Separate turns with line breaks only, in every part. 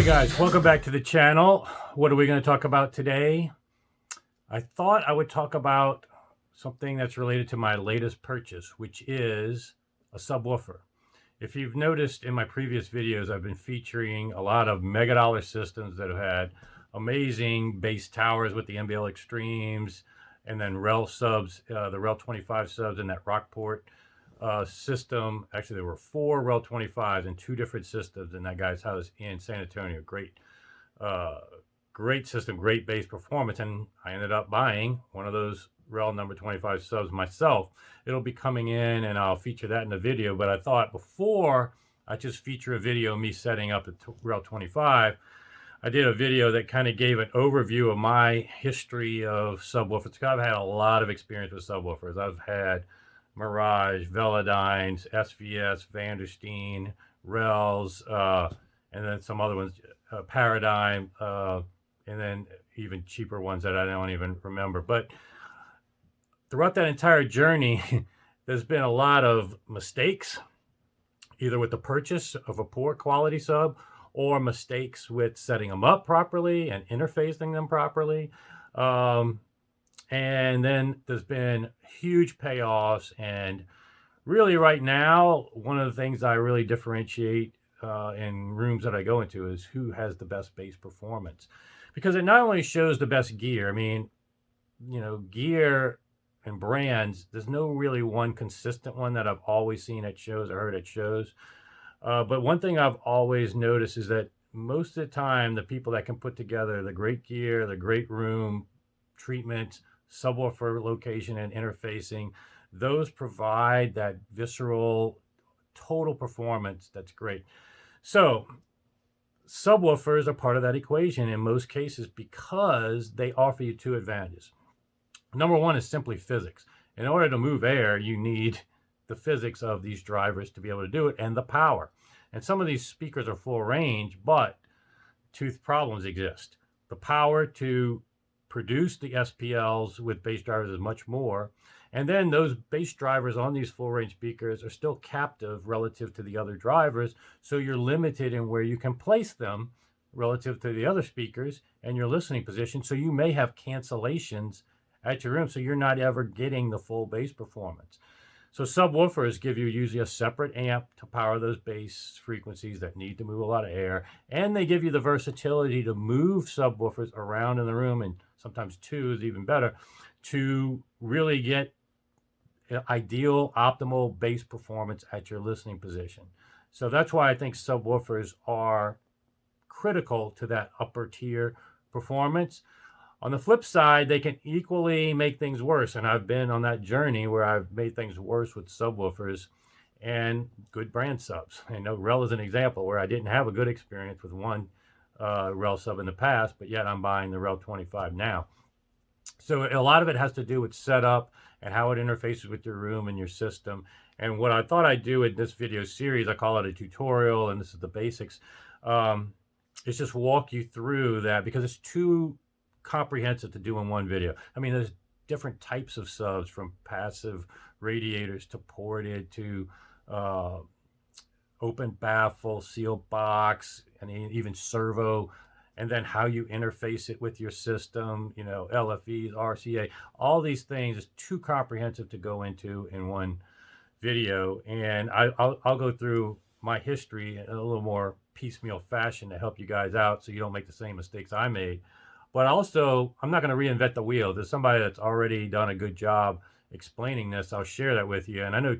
Guys, welcome back to the channel. What are we going to talk about today? I thought I would talk about something that's related to my latest purchase, which is a subwoofer. If you've noticed in my previous videos, I've been featuring a lot of mega dollar systems that have had amazing bass towers with the MBL Extremes, and then REL subs, the REL 25 subs in that Rockport system. Actually, there were 4 REL 25s in 2 different systems in that guy's house in San Antonio. Great system, great bass performance, and I ended up buying one of those REL number 25 subs myself. It'll be coming in, and I'll feature that in the video. But I thought before I just feature a video of me setting up a REL 25, I did a video that kind of gave an overview of my history of subwoofers. I've had a lot of experience with subwoofers. I've had Mirage, Velodynes, SVS, Vandersteen, RELs, and then some other ones, Paradigm, and then even cheaper ones that I don't even remember. But throughout that entire journey, there's been a lot of mistakes, either with the purchase of a poor quality sub or mistakes with setting them up properly and interfacing them properly. And then there's been huge payoffs. And really right now, one of the things I really differentiate in rooms that I go into is who has the best bass performance. Because it not only shows the best gear, I mean, you know, gear and brands, there's no really one consistent one that I've always seen at shows or heard at shows. But one thing I've always noticed is that most of the time, the people that can put together the great gear, the great room treatment, subwoofer location and interfacing, those provide that visceral total performance that's great. So subwoofers are part of that equation in most cases because they offer you 2 advantages. Number one is simply physics. In order to move air, you need the physics of these drivers to be able to do it, and the power. And some of these speakers are full range, but 2 problems exist. The power to produce the SPLs with bass drivers is much more. And then those bass drivers on these full range speakers are still captive relative to the other drivers. So you're limited in where you can place them relative to the other speakers and your listening position. So you may have cancellations at your room. So you're not ever getting the full bass performance. So subwoofers give you usually a separate amp to power those bass frequencies that need to move a lot of air. And they give you the versatility to move subwoofers around in the room, and sometimes 2 is even better, to really get ideal, optimal bass performance at your listening position. So that's why I think subwoofers are critical to that upper tier performance. On the flip side, they can equally make things worse. And I've been on that journey where I've made things worse with subwoofers and good brand subs. I know REL is an example where I didn't have a good experience with one REL sub in the past, but yet I'm buying the REL 25 now. So a lot of it has to do with setup and how it interfaces with your room and your system. And what I thought I'd do in this video series, I call it a tutorial, and this is the basics, is just walk you through that, because it's too comprehensive to do in one video. I mean, there's different types of subs, from passive radiators to ported to open baffle, sealed box, and even servo, and then how you interface it with your system, you know, LFEs, RCA, all these things is too comprehensive to go into in one video. And I'll go through my history in a little more piecemeal fashion to help you guys out so you don't make the same mistakes I made. But also, I'm not going to reinvent the wheel. There's somebody that's already done a good job explaining this. I'll share that with you. And I know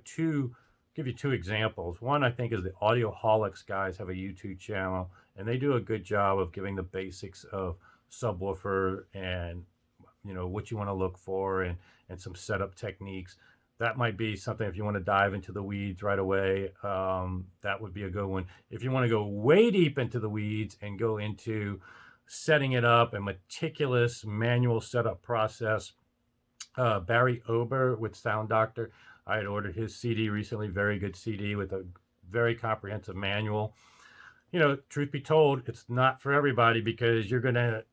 give you 2 examples. One, I think, is the Audiophile guys have a YouTube channel, and they do a good job of giving the basics of subwoofer and, you know, what you want to look for, and some setup techniques. That might be something if you want to dive into the weeds right away. That would be a good one. If you want to go way deep into the weeds and go into setting it up, a meticulous manual setup process, Barry Ober with Sound Doctor, I had ordered his CD recently, very good CD with a very comprehensive manual. You know, truth be told, it's not for everybody, because you're going to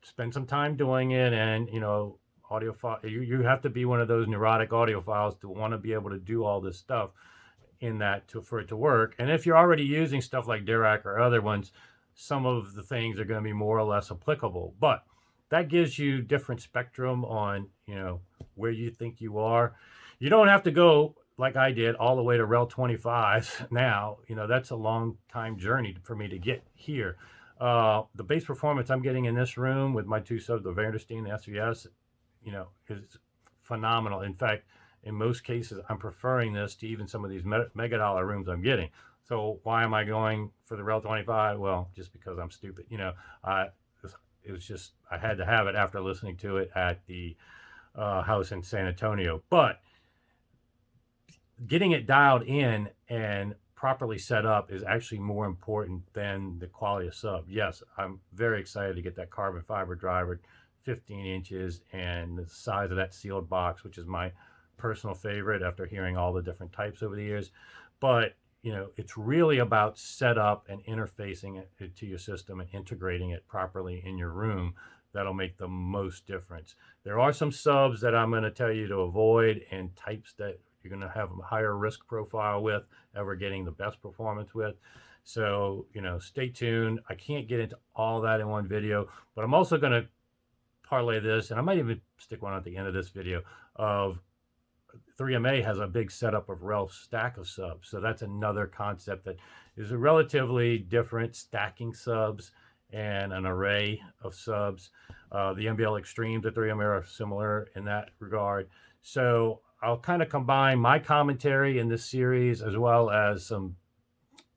spend some time doing it, and, you know, audiophile, you have to be one of those neurotic audiophiles to want to be able to do all this stuff in that for it to work. And if you're already using stuff like Dirac or other ones, some of the things are going to be more or less applicable. But that gives you different spectrum on, where you think you are. You don't have to go like I did all the way to Rel 25s now. That's a long time journey for me to get here. The bass performance I'm getting in this room with my two subs, the Vandersteen, the SVS, is phenomenal. In fact, in most cases, I'm preferring this to even some of these mega dollar rooms I'm getting. So why am I going for the Rel 25? Well, just because I'm stupid. It was just, I had to have it after listening to it at the house in San Antonio. But getting it dialed in and properly set up is actually more important than the quality of sub. Yes, I'm very excited to get that carbon fiber driver, 15 inches, and the size of that sealed box, which is my personal favorite after hearing all the different types over the years. But it's really about setup and interfacing it to your system and integrating it properly in your room. That'll make the most difference. There are some subs that I'm going to tell you to avoid, and types that you're going to have a higher risk profile with ever getting the best performance with. So, stay tuned. I can't get into all that in one video, but I'm also going to parlay this, and I might even stick one at the end of this video, of 3MA has a big setup of Rel stack of subs. So that's another concept that is a relatively different, stacking subs and an array of subs. The MBL Extremes at 3MA are similar in that regard. So I'll kind of combine my commentary in this series as well as some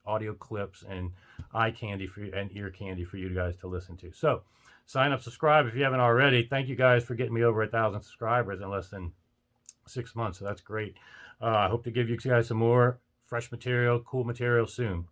audio clips and eye candy for you and ear candy for you guys to listen to. So sign up, subscribe if you haven't already. Thank you guys for getting me over 1,000 subscribers in less than 6 months. So that's great. I hope to give you guys some more fresh material, cool material soon.